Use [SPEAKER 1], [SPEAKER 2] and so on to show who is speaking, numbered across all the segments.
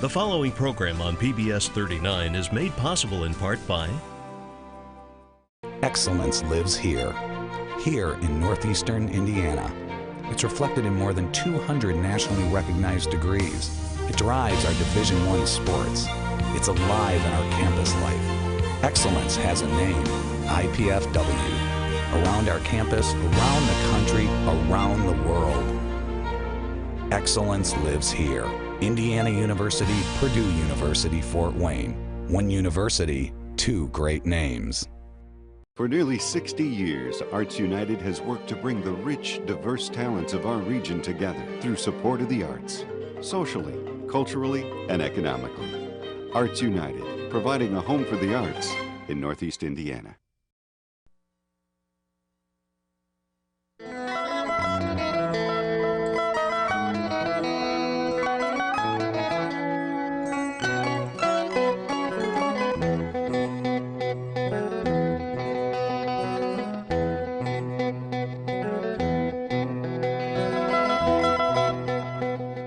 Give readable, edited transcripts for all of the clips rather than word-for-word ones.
[SPEAKER 1] The following program on PBS 39 is made possible in part by
[SPEAKER 2] Excellence lives here in northeastern Indiana. It's reflected in more than 200 nationally recognized degrees. It drives our Division I sports. It's alive in our campus life. Excellence has a name, IPFW. Around our campus, around the country, around the world. Excellence lives here. Indiana University, Purdue University, Fort Wayne. One university, two great names.
[SPEAKER 3] For nearly 60 years, Arts United has worked to bring the rich, diverse talents of our region together through support of the arts, socially, culturally, and economically. Arts United, providing a home for the arts in Northeast Indiana.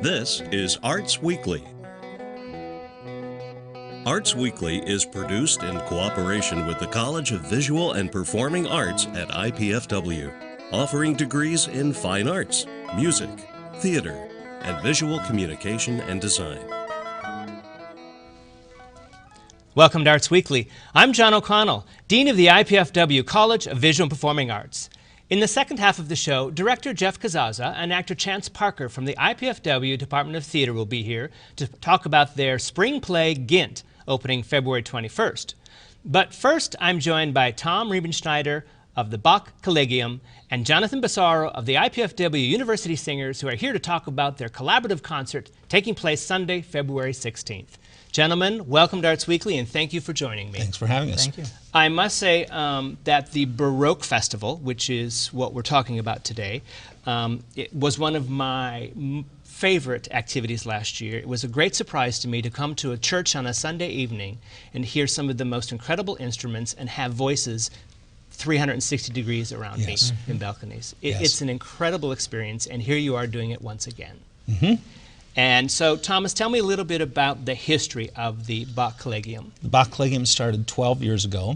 [SPEAKER 1] This is Arts Weekly. Arts Weekly is produced in cooperation with the College of Visual and Performing Arts at IPFW, offering degrees in fine arts, music, theater, and visual communication and design.
[SPEAKER 4] Welcome to Arts Weekly. I'm John O'Connell, Dean of the IPFW College of Visual and Performing Arts. In the second half of the show, director Jeff Kazaza and actor Chance Parker from the IPFW Department of Theater will be here to talk about their spring play, Gint, opening February 21st. But first, I'm joined by Tom Remenschneider of the Bach Collegium and Jonathan Busarow of the IPFW University Singers, who are here to talk about their collaborative concert taking place Sunday, February 16th. Gentlemen, welcome to Arts Weekly, and thank you for joining me.
[SPEAKER 5] Thanks for having us.
[SPEAKER 4] Thank you. I must say that the Baroque Festival, which is what we're talking about today, it was one of my favorite activities last year. It was a great surprise to me to come to a church on a Sunday evening and hear some of the most incredible instruments and have voices 360 degrees around me in balconies. It's an incredible experience, and here you are doing it once again. And so, Thomas, tell me a little bit about the history of the Bach Collegium.
[SPEAKER 5] The Bach Collegium started 12 years ago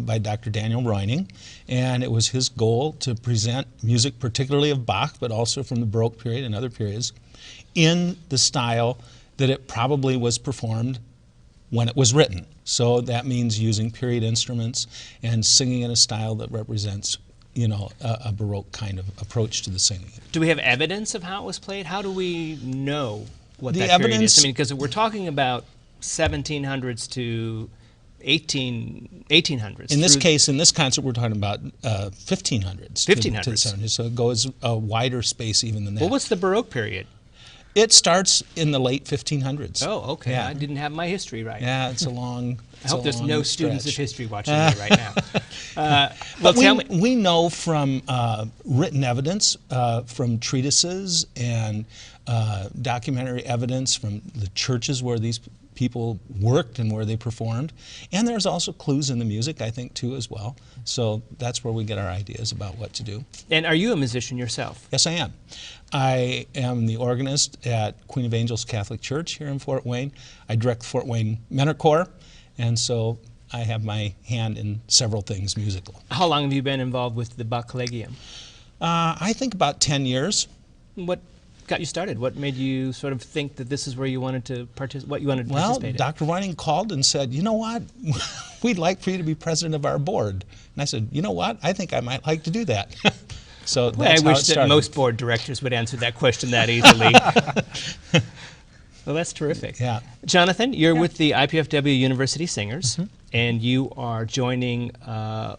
[SPEAKER 5] by Dr. Daniel Reuning, and it was his goal to present music, particularly of Bach, but also from the Baroque period and other periods, in the style that it probably was performed when it was written. So that means using period instruments and singing in a style that represents, you know, a Baroque kind of approach to the singing.
[SPEAKER 4] Do we have evidence of how it was played? How do we know what
[SPEAKER 5] The
[SPEAKER 4] that period
[SPEAKER 5] evidence-
[SPEAKER 4] is? I mean, because we're talking about 1700s to 1800s.
[SPEAKER 5] In this case, in this concert, we're talking about 1500s.
[SPEAKER 4] 1500s.
[SPEAKER 5] To the 70s, so it goes a wider space even than that.
[SPEAKER 4] What was the Baroque period?
[SPEAKER 5] It starts in the late 1500s.
[SPEAKER 4] Oh, okay.
[SPEAKER 5] Yeah.
[SPEAKER 4] I didn't have my history right.
[SPEAKER 5] Yeah, it's a long
[SPEAKER 4] I hope there's no students of
[SPEAKER 5] stretch.
[SPEAKER 4] history watching me right now. Well,
[SPEAKER 5] But
[SPEAKER 4] tell me.
[SPEAKER 5] we know from written evidence, from treatises and documentary evidence from the churches where these people worked and where they performed. And there's also clues in the music, I think, too, as well. So that's where we get our ideas about what to do.
[SPEAKER 4] And are you a musician yourself?
[SPEAKER 5] Yes, I am. I am the organist at Queen of Angels Catholic Church here in Fort Wayne. I direct the Fort Wayne Mentor Corps, and so I have my hand in several things musical.
[SPEAKER 4] How long have you been involved with the Bach Collegium?
[SPEAKER 5] I think about 10 years.
[SPEAKER 4] What got you started? What made you sort of think that this is where you wanted to participate in?
[SPEAKER 5] Dr. Reuning called and said, you know what, we'd like for you to be president of our board. And I said, you know what, I think I might like to do that. So that's
[SPEAKER 4] I
[SPEAKER 5] how
[SPEAKER 4] wish
[SPEAKER 5] it
[SPEAKER 4] that
[SPEAKER 5] started.
[SPEAKER 4] most board directors would answer that question that easily. Well, that's terrific.
[SPEAKER 5] Yeah.
[SPEAKER 4] Jonathan, you're with the IPFW University Singers, and you are joining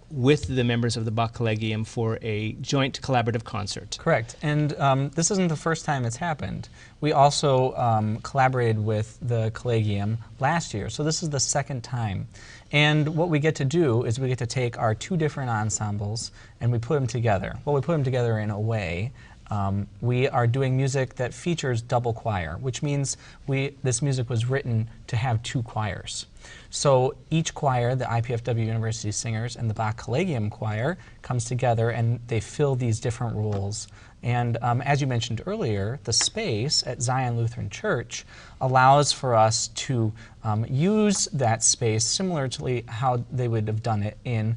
[SPEAKER 4] with the members of the Bach Collegium for a joint collaborative concert.
[SPEAKER 6] Correct. And this isn't the first time it's happened. We also collaborated with the Collegium last year, so this is the second time. And what we get to do is we get to take our two different ensembles and we put them together. Well, we put them together in a way. We are doing music that features double choir, which means this music was written to have two choirs. So each choir, the IPFW University Singers and the Bach Collegium Choir, comes together and they fill these different roles And as you mentioned earlier, the space at Zion Lutheran Church allows for us to use that space similarly how they would have done it in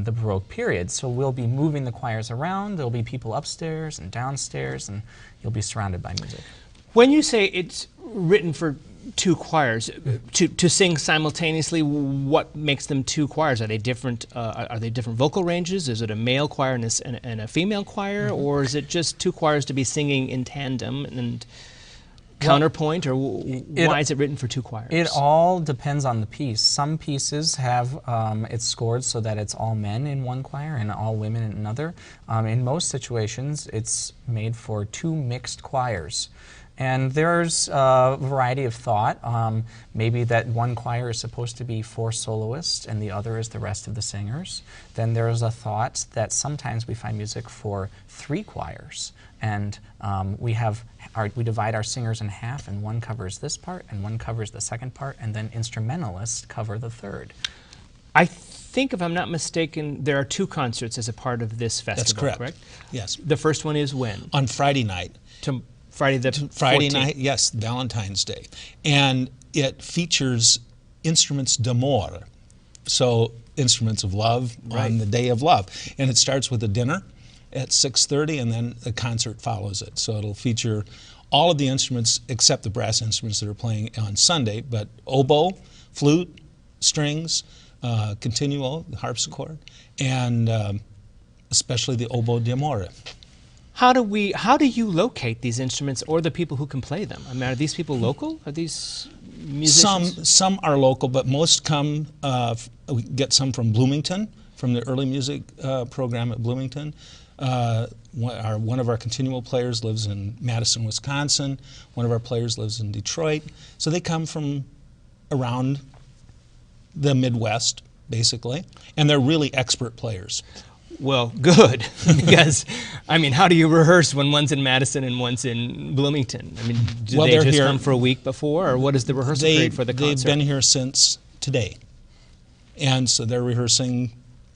[SPEAKER 6] the Baroque period. So we'll be moving the choirs around, there'll be people upstairs and downstairs, and you'll be surrounded by music.
[SPEAKER 4] When you say it's written for two choirs, to sing simultaneously, what makes them two choirs? Are they different vocal ranges? Is it a male choir and a female choir, or is it just two choirs to be singing in tandem and counterpoint, or why is it written for two choirs?
[SPEAKER 6] It all depends on the piece. Some pieces have it's scored so that it's all men in one choir and all women in another. In most situations, it's made for two mixed choirs. And there's a variety of thought. Maybe that one choir is supposed to be 4 soloists and the other is the rest of the singers. Then there's a thought that sometimes we find music for 3 choirs. And we divide our singers in half, and one covers this part and one covers the second part, and then instrumentalists cover the third.
[SPEAKER 4] I think, if I'm not mistaken, there are 2 concerts as a part of this festival.
[SPEAKER 5] That's correct. Yes.
[SPEAKER 4] The first one is when?
[SPEAKER 5] On Friday night.
[SPEAKER 4] Friday
[SPEAKER 5] Friday night, yes, Valentine's Day. And it features instruments d'amour, so instruments of love on the day of love. And it starts with a dinner at 6:30, and then the concert follows it. So it'll feature all of the instruments except the brass instruments that are playing on Sunday, but oboe, flute, strings, continuo, the harpsichord, and especially the oboe d'amour.
[SPEAKER 4] How do you locate these instruments or the people who can play them? I mean, are these people local? Are these musicians?
[SPEAKER 5] Some are local, but most come, we get some from Bloomington, from the early music program at Bloomington. One of our continual players lives in Madison, Wisconsin. One of our players lives in Detroit. So they come from around the Midwest, basically, and they're really expert players.
[SPEAKER 4] Well, good, because, I mean, how do you rehearse when one's in Madison and one's in Bloomington? I mean, do they just come for a week before, or what is the rehearsal period for the concert?
[SPEAKER 5] They've been here since today, and so they're rehearsing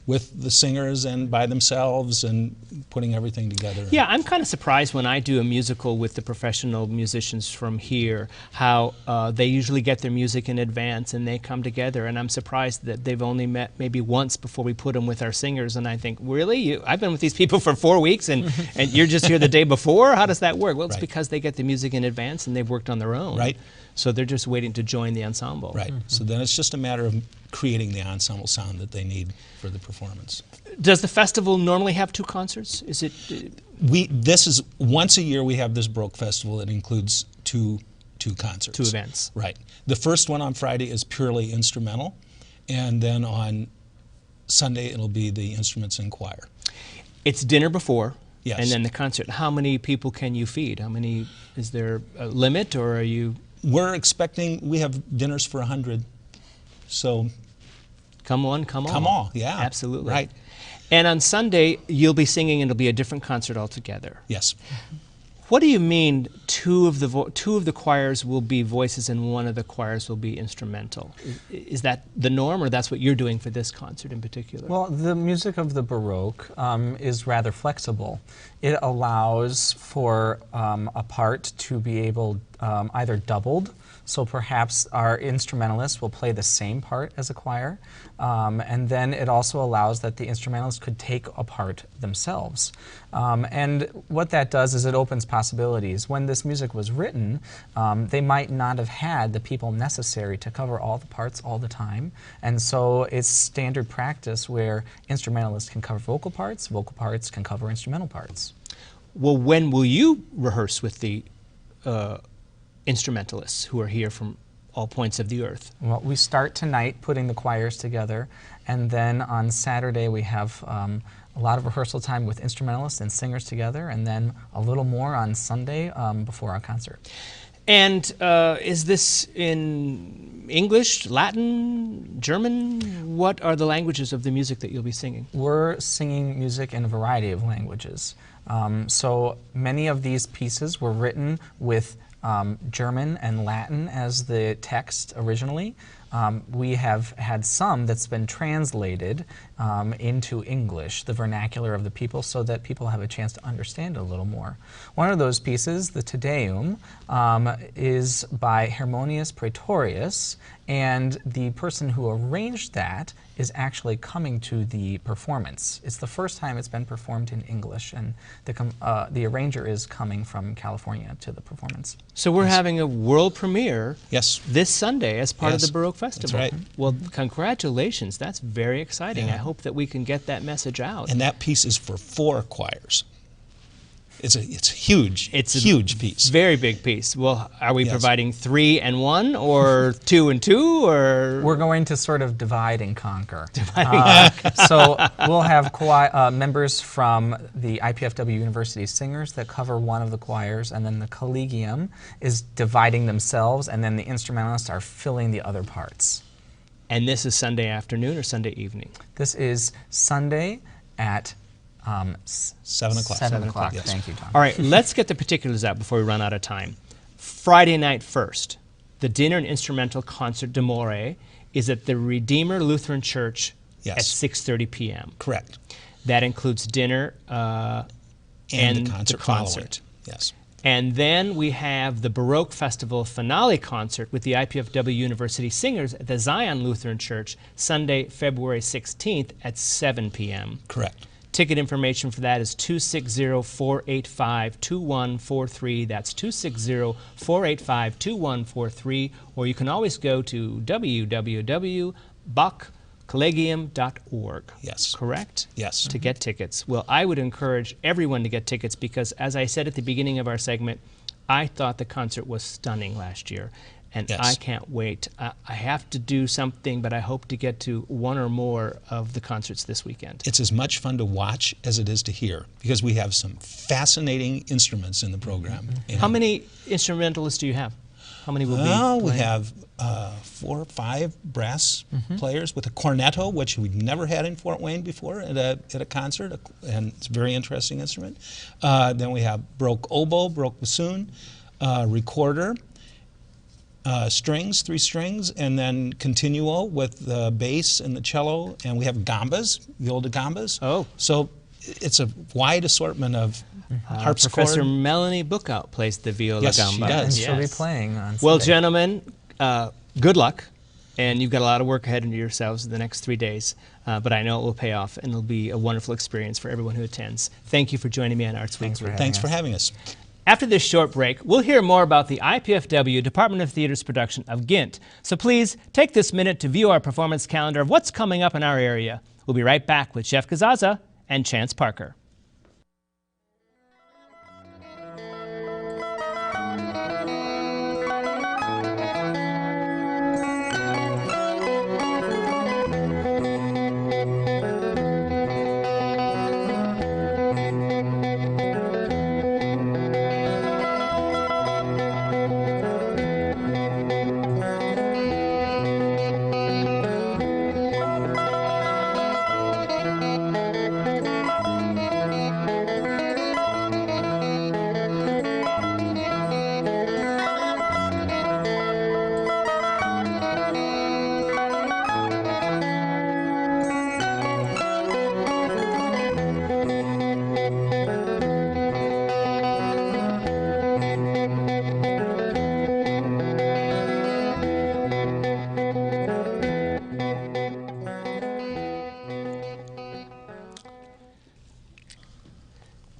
[SPEAKER 5] with the singers and by themselves and putting everything together.
[SPEAKER 4] Yeah, I'm kind of surprised when I do a musical with the professional musicians from here, how they usually get their music in advance and they come together, and I'm surprised that they've only met maybe once before we put them with our singers, and I think, really? I've been with these people for 4 weeks and you're just here the day before? How does that work? Well, it's because they get the music in advance and they've worked on their own.
[SPEAKER 5] Right.
[SPEAKER 4] So they're just waiting to join the ensemble.
[SPEAKER 5] Right. So then it's just a matter of creating the ensemble sound that they need for the performance.
[SPEAKER 4] Does the festival normally have 2 concerts? Is it?
[SPEAKER 5] This is once a year we have this Baroque festival that includes two concerts.
[SPEAKER 4] 2 events.
[SPEAKER 5] Right. The first one on Friday is purely instrumental, and then on Sunday it'll be the instruments and choir.
[SPEAKER 4] It's dinner before.
[SPEAKER 5] Yes.
[SPEAKER 4] And then the concert. How many people can you feed? How many? Is there a limit, or are you?
[SPEAKER 5] We're expecting, we have dinners for 100, so.
[SPEAKER 4] Come on, come on.
[SPEAKER 5] Come on, yeah.
[SPEAKER 4] Absolutely.
[SPEAKER 5] Right.
[SPEAKER 4] And on Sunday, you'll be singing and it'll be a different concert altogether.
[SPEAKER 5] Yes.
[SPEAKER 4] What do you mean two of the choirs will be voices and one of the choirs will be instrumental? Is that the norm, or that's what you're doing for this concert in particular?
[SPEAKER 6] Well, the music of the Baroque is rather flexible. It allows for a part to be able either doubled, so perhaps our instrumentalist will play the same part as a choir, and then it also allows that the instrumentalists could take a part themselves. And what that does is it opens possibilities. When this music was written, they might not have had the people necessary to cover all the parts all the time, and so it's standard practice where instrumentalists can cover vocal parts can cover instrumental parts.
[SPEAKER 4] Well, when will you rehearse with the instrumentalists who are here from all points of the earth?
[SPEAKER 6] Well, we start tonight putting the choirs together, and then on Saturday we have a lot of rehearsal time with instrumentalists and singers together, and then a little more on Sunday before our concert.
[SPEAKER 4] And is this in English, Latin, German? What are the languages of the music that you'll be singing?
[SPEAKER 6] We're singing music in a variety of languages. So many of these pieces were written with German and Latin as the text originally, we have had some that's been translated into English, the vernacular of the people, so that people have a chance to understand it a little more. One of those pieces, the Te Deum, is by Harmonius Praetorius, and the person who arranged that is actually coming to the performance. It's the first time it's been performed in English, and the arranger is coming from California to the performance.
[SPEAKER 4] So we're having a world premiere this Sunday as part of
[SPEAKER 5] Yes.
[SPEAKER 4] the Baroque Festival.
[SPEAKER 5] That's right.
[SPEAKER 4] Well, congratulations. That's very exciting. I hope that we can get that message out.
[SPEAKER 5] And that piece is for 4 choirs. It's huge.
[SPEAKER 4] It's a
[SPEAKER 5] huge piece.
[SPEAKER 4] Very big piece. Well, are we
[SPEAKER 5] Yes.
[SPEAKER 4] providing 3 and 1 or 2 and 2 or?
[SPEAKER 6] We're going to sort of divide and conquer. So we'll have members from the IPFW University Singers that cover one of the choirs, and then the Collegium is dividing themselves, and then the instrumentalists are filling the other parts.
[SPEAKER 4] And this is Sunday afternoon or Sunday evening?
[SPEAKER 6] This is Sunday at
[SPEAKER 5] 7 o'clock.
[SPEAKER 6] 7 o'clock.
[SPEAKER 5] Yes.
[SPEAKER 6] Thank you, Tom.
[SPEAKER 4] All right, let's get the particulars out before we run out of time. Friday night first, the dinner and instrumental concert d'amore is at the Redeemer Lutheran Church at 6:30 p.m.
[SPEAKER 5] Correct.
[SPEAKER 4] That includes dinner
[SPEAKER 5] And the concert. Following. Yes.
[SPEAKER 4] And then we have the Baroque Festival finale concert with the IPFW University Singers at the Zion Lutheran Church, Sunday, February 16th at 7 p.m.
[SPEAKER 5] Correct.
[SPEAKER 4] Ticket information for that is 260-485-2143. That's 260-485-2143. Or you can always go to www.bachcollegium.org.
[SPEAKER 5] Yes.
[SPEAKER 4] Correct?
[SPEAKER 5] Yes.
[SPEAKER 4] To get tickets. Well, I would encourage everyone to get tickets because, as I said at the beginning of our segment, I thought the concert was stunning last year. And
[SPEAKER 5] Yes.
[SPEAKER 4] I can't wait. I have to do something, but I hope to get to one or more of the concerts this weekend.
[SPEAKER 5] It's as much fun to watch as it is to hear because we have some fascinating instruments in the program. And
[SPEAKER 4] How many instrumentalists do you have? How many will be
[SPEAKER 5] Well, we
[SPEAKER 4] playing?
[SPEAKER 5] have 4 or 5 brass players with a cornetto, which we've never had in Fort Wayne before at a concert, and it's a very interesting instrument. Then we have Baroque oboe, Baroque bassoon, recorder, strings, 3 strings, and then continuo with the bass and the cello, and we have gambas, viola gambas.
[SPEAKER 4] Oh.
[SPEAKER 5] So it's a wide assortment of harpsichord.
[SPEAKER 4] Professor Melanie Bookout plays the viola
[SPEAKER 5] Yes, she
[SPEAKER 4] gamba.
[SPEAKER 5] does.
[SPEAKER 6] And she'll be
[SPEAKER 4] Yes.
[SPEAKER 6] playing on
[SPEAKER 4] Well,
[SPEAKER 6] Sunday.
[SPEAKER 4] gentlemen, good luck. And you've got a lot of work ahead of yourselves in the next 3 days. But I know it will pay off, and it'll be a wonderful experience for everyone who attends. Thank you for joining me on Arts Weekly.
[SPEAKER 5] Thanks for having us.
[SPEAKER 4] After this short break, we'll hear more about the IPFW Department of Theater's production of Gint. So please take this minute to view our performance calendar of what's coming up in our area. We'll be right back with Jeff Gazaza and Chance Parker.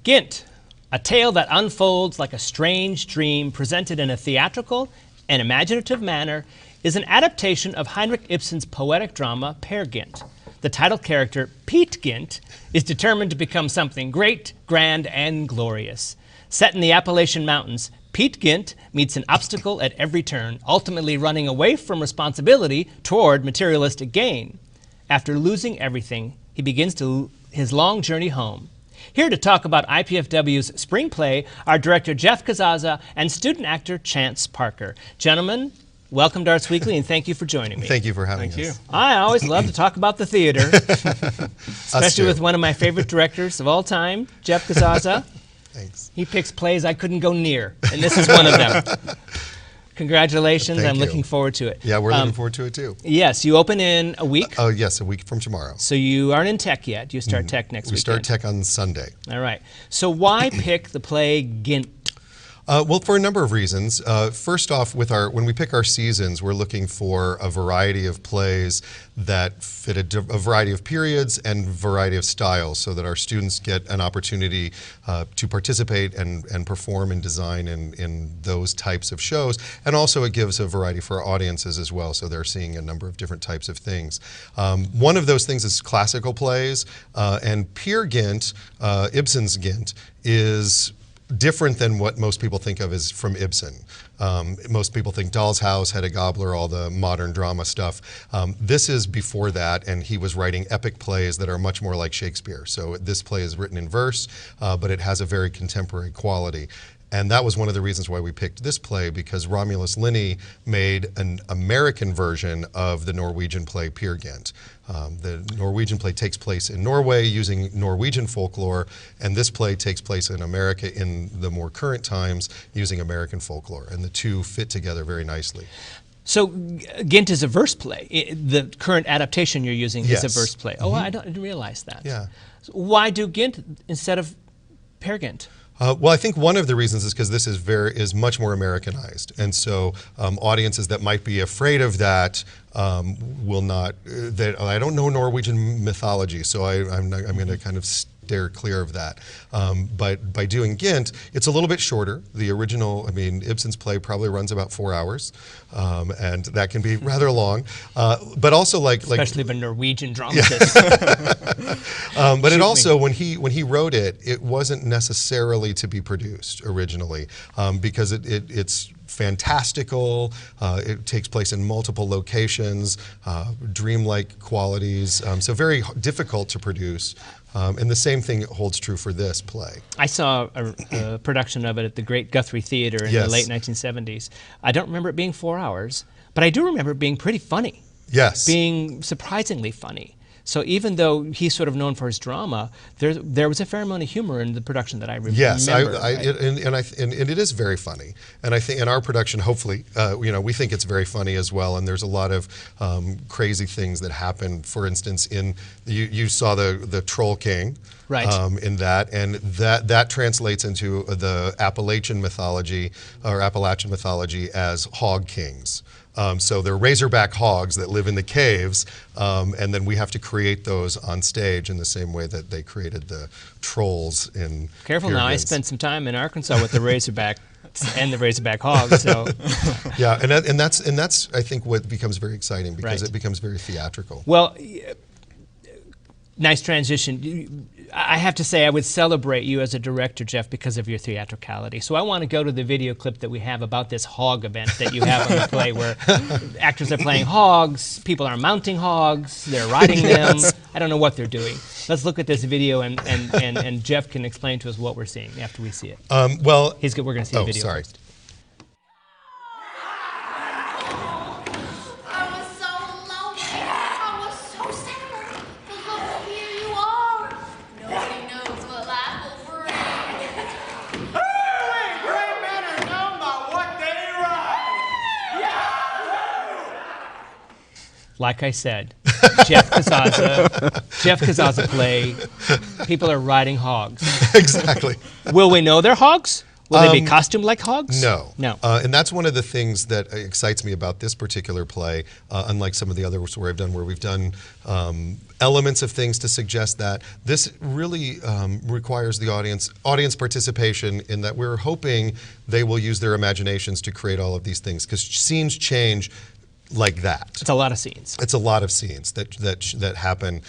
[SPEAKER 4] Gint, a tale that unfolds like a strange dream presented in a theatrical and imaginative manner, is an adaptation of Heinrich Ibsen's poetic drama, Peer Gynt. The title character, Pete Gynt, is determined to become something great, grand, and glorious. Set in the Appalachian Mountains, Pete Gynt meets an obstacle at every turn, ultimately running away from responsibility toward materialistic gain. After losing everything, he begins his long journey home. Here to talk about IPFW's spring play are director Jeff Gazaza and student actor Chance Parker. Gentlemen, welcome to Arts Weekly, and thank you for joining me.
[SPEAKER 7] Thank you for having us.
[SPEAKER 4] I always love to talk about the theater, especially with one of my favorite directors of all time, Jeff Gazaza.
[SPEAKER 7] Thanks.
[SPEAKER 4] He picks plays I couldn't go near, and this is one of them. Congratulations.
[SPEAKER 7] Thank
[SPEAKER 4] I'm
[SPEAKER 7] you.
[SPEAKER 4] looking forward to it.
[SPEAKER 7] Yeah, we're looking forward to it too.
[SPEAKER 4] Yes, you open in a week.
[SPEAKER 7] Oh, yes, a week from tomorrow.
[SPEAKER 4] So you aren't in tech yet. You start tech next week.
[SPEAKER 7] We start tech on Sunday.
[SPEAKER 4] All right. So why pick the play Gint?
[SPEAKER 7] Well, for a number of reasons. First off, when we pick our seasons, we're looking for a variety of plays that fit a variety of periods and variety of styles, so that our students get an opportunity to participate and perform and design in those types of shows. And also it gives a variety for our audiences as well, so they're seeing a number of different types of things. One of those things is classical plays, and Peer Gynt, Ibsen's Gynt, is different than what most people think of as from Ibsen. Most people think Doll's House, Hedda Gabler, all the modern drama stuff. This is before that, and he was writing epic plays that are much more like Shakespeare. So this play is written in verse, but it has a very contemporary quality. And that was one of the reasons why we picked this play, because Romulus Linney made an American version of the Norwegian play Peer Gynt. The Norwegian play takes place in Norway using Norwegian folklore, and this play takes place in America in the more current times using American folklore, and the two fit together very nicely.
[SPEAKER 4] So Gint is a verse play. The current adaptation you're using is a verse play. Oh, I didn't realize that.
[SPEAKER 7] Yeah.
[SPEAKER 4] So why do Gint instead of Peer Gynt?
[SPEAKER 7] Well, I think one of the reasons is because this is much more Americanized, and so audiences that might be afraid of that will not. I don't know Norwegian mythology, so I'm going to kind of steer clear of that. But by doing Gint, it's a little bit shorter. The original, Ibsen's play probably runs about 4 hours, and that can be rather long. But also
[SPEAKER 4] Especially the Norwegian dramatist.
[SPEAKER 7] But it also, when he wrote it, it wasn't necessarily to be produced originally, because it's fantastical. It takes place in multiple locations, dreamlike qualities, so very difficult to produce. And the same thing holds true for this play.
[SPEAKER 4] I saw a production of it at the Great Guthrie Theater in the late 1970s. I don't remember it being 4 hours, but I do remember it being pretty funny.
[SPEAKER 7] Yes.
[SPEAKER 4] Being surprisingly funny. So even though he's sort of known for his drama, there was a fair amount of humor in the production that I remember.
[SPEAKER 7] Yes, and it is very funny. And I think in our production, hopefully, we think it's very funny as well. And there's a lot of crazy things that happen. For instance, you saw the Troll King.
[SPEAKER 4] Right.
[SPEAKER 7] In that, and that translates into the Appalachian mythology as hog kings. So they're razorback hogs that live in the caves, and then we have to create those on stage in the same way that they created the trolls in
[SPEAKER 4] Careful
[SPEAKER 7] Peer
[SPEAKER 4] now, I
[SPEAKER 7] Gynt.
[SPEAKER 4] spent some time in Arkansas with the razorback and the razorback hogs. So
[SPEAKER 7] yeah, and that's I think what becomes very exciting, because it becomes very theatrical.
[SPEAKER 4] Well, nice transition. I have to say I would celebrate you as a director, Jeff, because of your theatricality. So I want to go to the video clip that we have about this hog event that you have on the play, where actors are playing hogs, people are mounting hogs, they're riding them. I don't know what they're doing. Let's look at this video, and Jeff can explain to us what we're seeing after we see it.
[SPEAKER 7] Well,
[SPEAKER 4] we're going to see the video
[SPEAKER 7] sorry.
[SPEAKER 4] first. Like I said, Jeff Kazaza play. People are riding hogs.
[SPEAKER 7] Exactly.
[SPEAKER 4] Will we know they're hogs? Will they be costumed like hogs?
[SPEAKER 7] No.
[SPEAKER 4] No.
[SPEAKER 7] And that's one of the things that excites me about this particular play, unlike some of the others where we've done elements of things to suggest that. This really requires the audience participation, in that we're hoping they will use their imaginations to create all of these things, because scenes change like that.
[SPEAKER 4] It's a lot of scenes.
[SPEAKER 7] It's a lot of scenes that happen,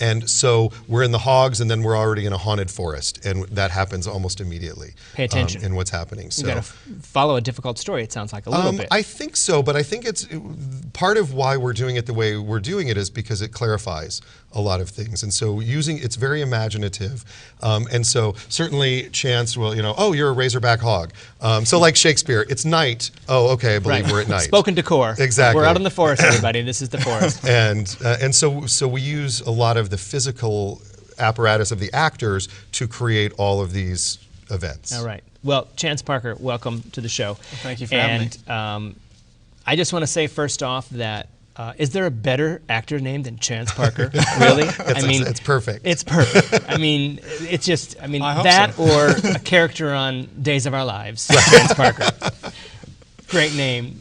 [SPEAKER 7] and so we're in the hogs, and then we're already in a haunted forest, and that happens almost immediately.
[SPEAKER 4] Pay attention
[SPEAKER 7] in what's happening. So
[SPEAKER 4] you got to follow a difficult story. It sounds like a little bit.
[SPEAKER 7] I think so, but I think it's part of why we're doing it the way we're doing it is because it clarifies a lot of things, and so it's very imaginative, and so certainly Chance will, oh, you're a razorback hog. So like Shakespeare, it's night. Oh, okay, I believe we're at night.
[SPEAKER 4] Spoken decor.
[SPEAKER 7] Exactly.
[SPEAKER 4] We're out in the forest, everybody. This is the forest.
[SPEAKER 7] And so we use a lot of the physical apparatus of the actors to create all of these events.
[SPEAKER 4] All right. Well, Chance Parker, welcome to the show.
[SPEAKER 8] Thank you for having me.
[SPEAKER 4] And I just want to say first off that is there a better actor name than Chance Parker? Really?
[SPEAKER 7] It's perfect.
[SPEAKER 4] It's perfect. I mean, it's just,
[SPEAKER 8] hope
[SPEAKER 4] that
[SPEAKER 8] so.
[SPEAKER 4] or a character on Days of Our Lives, Chance Parker. Great name.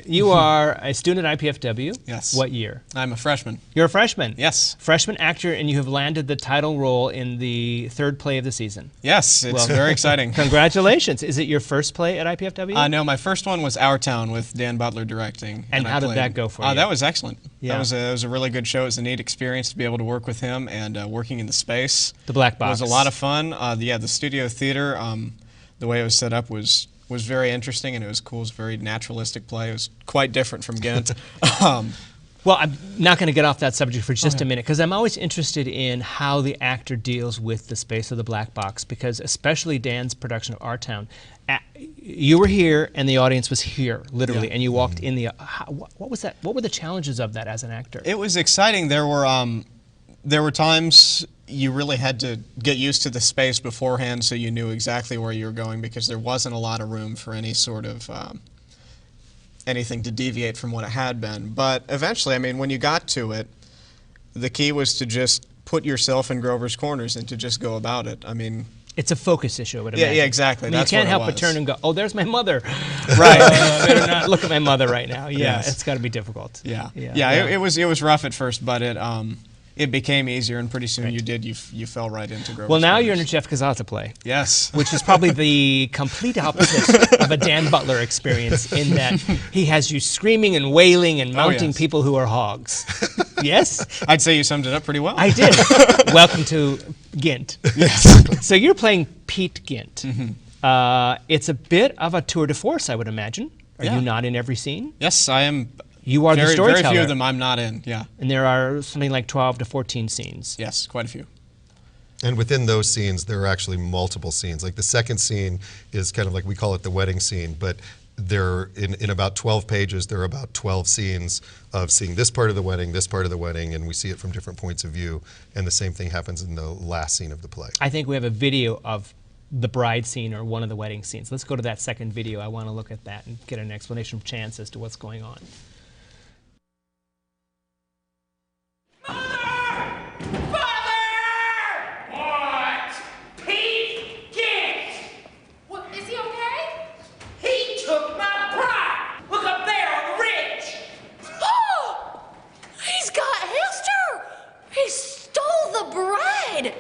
[SPEAKER 4] You are a student at IPFW.
[SPEAKER 8] Yes.
[SPEAKER 4] What year?
[SPEAKER 8] I'm a freshman.
[SPEAKER 4] You're a freshman.
[SPEAKER 8] Yes.
[SPEAKER 4] Freshman actor, and you have landed the title role in the third play of the season.
[SPEAKER 8] Yes, it's very exciting.
[SPEAKER 4] Congratulations. Is it your first play at IPFW?
[SPEAKER 8] No, my first one was Our Town with Dan Butler directing.
[SPEAKER 4] And how did that go for you?
[SPEAKER 8] That was excellent.
[SPEAKER 4] Yeah.
[SPEAKER 8] That was a really good show. It was a neat experience to be able to work with him and working in the space.
[SPEAKER 4] The black box.
[SPEAKER 8] It was a lot of fun. The studio theater, the way it was set up was very interesting, and it was cool. It was a very naturalistic play. It was quite different from Ghent.
[SPEAKER 4] Well, I'm not going to get off that subject for just a minute, because I'm always interested in how the actor deals with the space of the black box, because especially Dan's production of Our Town, you were here and the audience was here, literally, and you walked in the... What was that? What were the challenges of that as an actor?
[SPEAKER 8] It was exciting. There were times you really had to get used to the space beforehand so you knew exactly where you were going, because there wasn't a lot of room for any sort of anything to deviate from what it had been. But eventually, when you got to it, the key was to just put yourself in Grover's Corners and to just go about it.
[SPEAKER 4] It's a focus issue, I would imagine.
[SPEAKER 8] Yeah, exactly.
[SPEAKER 4] You
[SPEAKER 8] That's
[SPEAKER 4] can't
[SPEAKER 8] what
[SPEAKER 4] help
[SPEAKER 8] it
[SPEAKER 4] but
[SPEAKER 8] was.
[SPEAKER 4] turn and go, oh, there's my mother.
[SPEAKER 8] Right.
[SPEAKER 4] I better not look at my mother right now. Yeah,
[SPEAKER 8] Yes.
[SPEAKER 4] it's got to be difficult.
[SPEAKER 8] Yeah. It was rough at first, but it became easier, and pretty soon you fell right into Grover's
[SPEAKER 4] Well, now
[SPEAKER 8] Corners.
[SPEAKER 4] you're in a Jeff Kazaza play.
[SPEAKER 8] Yes.
[SPEAKER 4] Which is probably the complete opposite of a Dan Butler experience, in that he has you screaming and wailing and mounting
[SPEAKER 8] yes.
[SPEAKER 4] people who are hogs. Yes?
[SPEAKER 8] I'd say you summed it up pretty well.
[SPEAKER 4] I did. Welcome to Ghent.
[SPEAKER 8] Yes.
[SPEAKER 4] So you're playing Pete Ghent. It's a bit of a tour de force, I would imagine. Are
[SPEAKER 8] Yeah.
[SPEAKER 4] you not in every scene?
[SPEAKER 8] Yes, I am.
[SPEAKER 4] You are the
[SPEAKER 8] Very
[SPEAKER 4] storyteller.
[SPEAKER 8] few of them I'm not in, yeah.
[SPEAKER 4] And there are something like 12 to 14 scenes.
[SPEAKER 8] Yes, quite a few.
[SPEAKER 7] And within those scenes, there are actually multiple scenes. Like the second scene is kind of like, we call it the wedding scene, but there, in about 12 pages, there are about 12 scenes of seeing this part of the wedding, this part of the wedding, and we see it from different points of view. And the same thing happens in the last scene of the play.
[SPEAKER 4] I think we have a video of the bride scene or one of the wedding scenes. Let's go to that second video. I want to look at that and get an explanation from Chance as to what's going on.
[SPEAKER 9] What? Pete Ghent!
[SPEAKER 10] What, is he okay?
[SPEAKER 9] He took my bride! Look up there on the ridge!
[SPEAKER 10] Oh! He's got Hester! He stole the bride!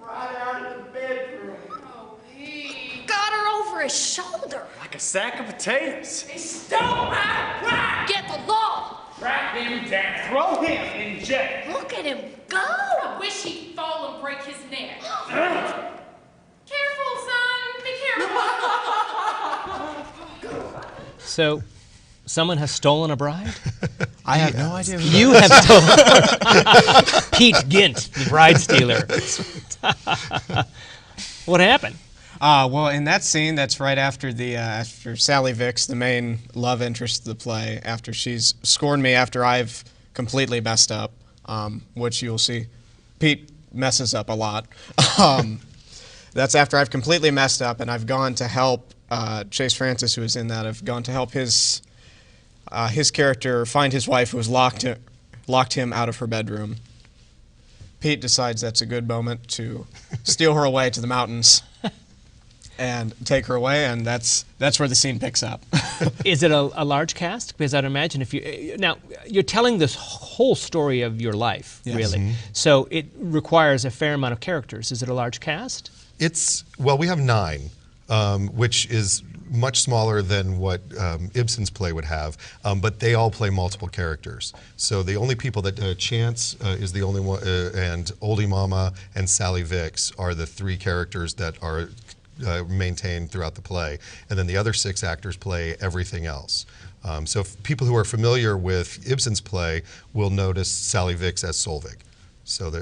[SPEAKER 9] Right out of the bedroom.
[SPEAKER 10] Oh, he got her over his shoulder.
[SPEAKER 9] Like a sack of potatoes. He stole my bride!
[SPEAKER 10] Get the law!
[SPEAKER 9] Track him down. Throw him in jail.
[SPEAKER 10] Look at him go!
[SPEAKER 11] I wish he'd fall and break his neck. Careful, son. Be careful.
[SPEAKER 4] So, someone has stolen a bride?
[SPEAKER 8] I have no idea who
[SPEAKER 4] You have stolen Pete Ghent, the bride stealer. What happened?
[SPEAKER 8] Well, in that scene, that's right after after Sally Vicks, the main love interest of the play, after she's scorned me after I've completely messed up, which you'll see. Pete messes up a lot. That's after I've completely messed up, and I've gone to help Chase Francis, who is in that. I've gone to help his character find his wife, who has locked him out of her bedroom. Pete decides that's a good moment to steal her away to the mountains and take her away, and that's where the scene picks up.
[SPEAKER 4] Is it a large cast? Because I'd imagine if you... Now, you're telling this whole story of your life,
[SPEAKER 8] Yes.
[SPEAKER 4] really. So it requires a fair amount of characters. Is it a large cast?
[SPEAKER 7] Well, we have 9, which is much smaller than what Ibsen's play would have, but they all play multiple characters. So the only people that Chance is the only one, and Oldie Mama and Sally Vicks are the 3 characters that are maintained throughout the play, and then the other 6 actors play everything else. So people who are familiar with Ibsen's play will notice Sally Vicks as Solvik. So they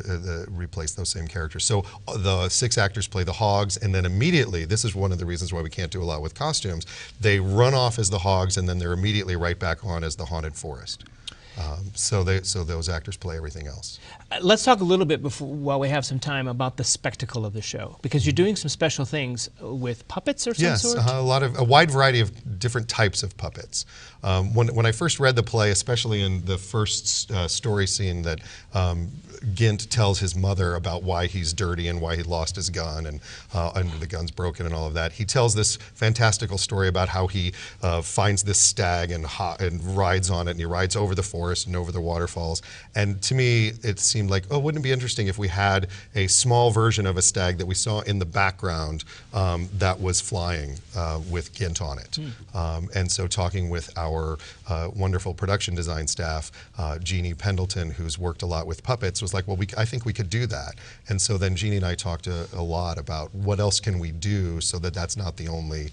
[SPEAKER 7] replace those same characters. So the 6 actors play the hogs, and then immediately, this is one of the reasons why we can't do a lot with costumes, they run off as the hogs, and then they're immediately right back on as the haunted forest. So those actors play everything else.
[SPEAKER 4] Let's talk a little bit while we have some time about the spectacle of the show, because you're doing some special things with puppets or some sort?
[SPEAKER 7] Yes, a wide variety of different types of puppets. When I first read the play, especially in the first story scene that Gint tells his mother about why he's dirty and why he lost his gun and the gun's broken and all of that, he tells this fantastical story about how he finds this stag and rides on it, and he rides over the forest and over the waterfalls. And to me, it seemed like, oh, wouldn't it be interesting if we had a small version of a stag that we saw in the background that was flying with Gint on it. And so talking with our wonderful production design staff, Jeannie Pendleton, who's worked a lot with puppets, was like, well, I think we could do that. And so then Jeannie and I talked a lot about what else can we do so that that's not the only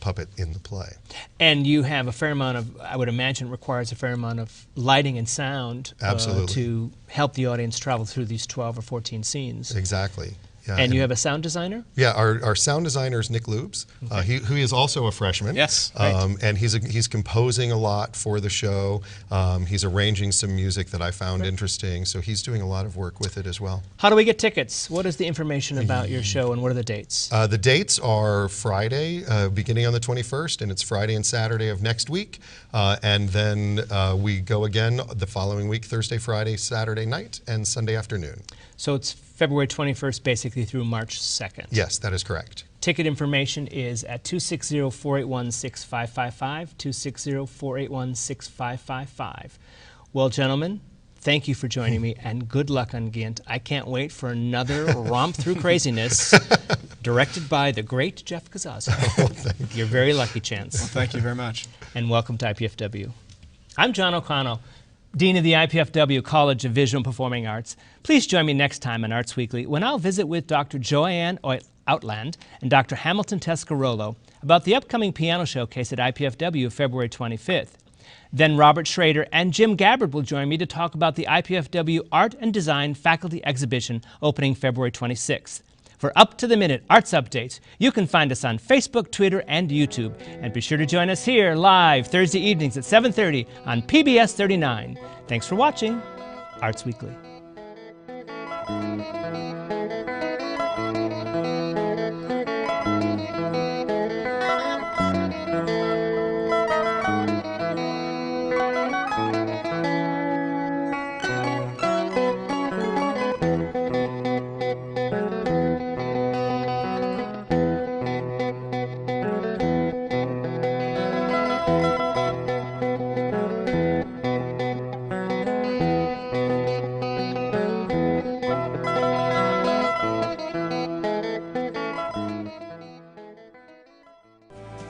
[SPEAKER 7] puppet in the play.
[SPEAKER 4] And you have a fair amount of, I would imagine, requires a fair amount of lighting and sound to help the audience travel through these 12 or 14 scenes.
[SPEAKER 7] Exactly. Yeah,
[SPEAKER 4] and you have a sound designer?
[SPEAKER 7] Yeah, our sound designer is Nick Lubes, who is also a freshman.
[SPEAKER 4] Yes,
[SPEAKER 7] and he's composing a lot for the show. He's arranging some music that I found interesting, so he's doing a lot of work with it as well.
[SPEAKER 4] How do we get tickets? What is the information about your show, and what are the dates?
[SPEAKER 7] The dates are Friday, beginning on the 21st, and it's Friday and Saturday of next week. And then we go again the following week, Thursday, Friday, Saturday night, and Sunday afternoon.
[SPEAKER 4] So it's February 21st, basically through March 2nd.
[SPEAKER 7] Yes, that is correct.
[SPEAKER 4] Ticket information is at 260-481-6555, 260-481-6555. Well, gentlemen, thank you for joining me, and good luck on Gint. I can't wait for another romp through craziness directed by the great Jeff Kazaza. You're very lucky, Chance.
[SPEAKER 8] Well, thank you very much.
[SPEAKER 4] And welcome to IPFW. I'm John O'Connell, Dean of the IPFW College of Visual and Performing Arts. Please join me next time on Arts Weekly when I'll visit with Dr. Joanne Outland and Dr. Hamilton Tescarolo about the upcoming piano showcase at IPFW February 25th. Then Robert Schrader and Jim Gabbard will join me to talk about the IPFW Art and Design Faculty Exhibition opening February 26th. For up-to-the-minute arts updates, you can find us on Facebook, Twitter, and YouTube. And be sure to join us here live Thursday evenings at 7:30 on PBS 39. Thanks for watching Arts Weekly.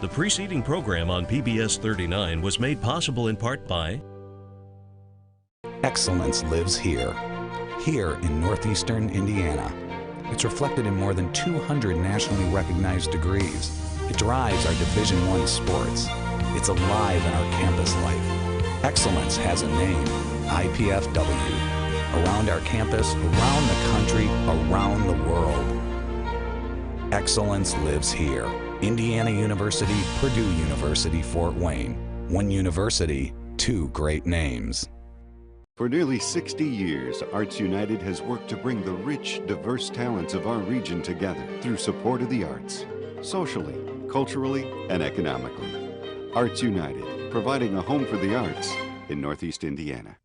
[SPEAKER 1] The preceding program on PBS 39 was made possible in part by
[SPEAKER 2] Excellence lives here in northeastern Indiana. It's reflected in more than 200 nationally recognized degrees. It drives our Division I sports. It's alive in our campus life. Excellence has a name, IPFW. Around our campus, around the country, around the world. Excellence lives here. Indiana University, Purdue University, Fort Wayne. One university, two great names.
[SPEAKER 3] For nearly 60 years, Arts United has worked to bring the rich, diverse talents of our region together through support of the arts, socially, culturally, and economically. Arts United, providing a home for the arts in Northeast Indiana.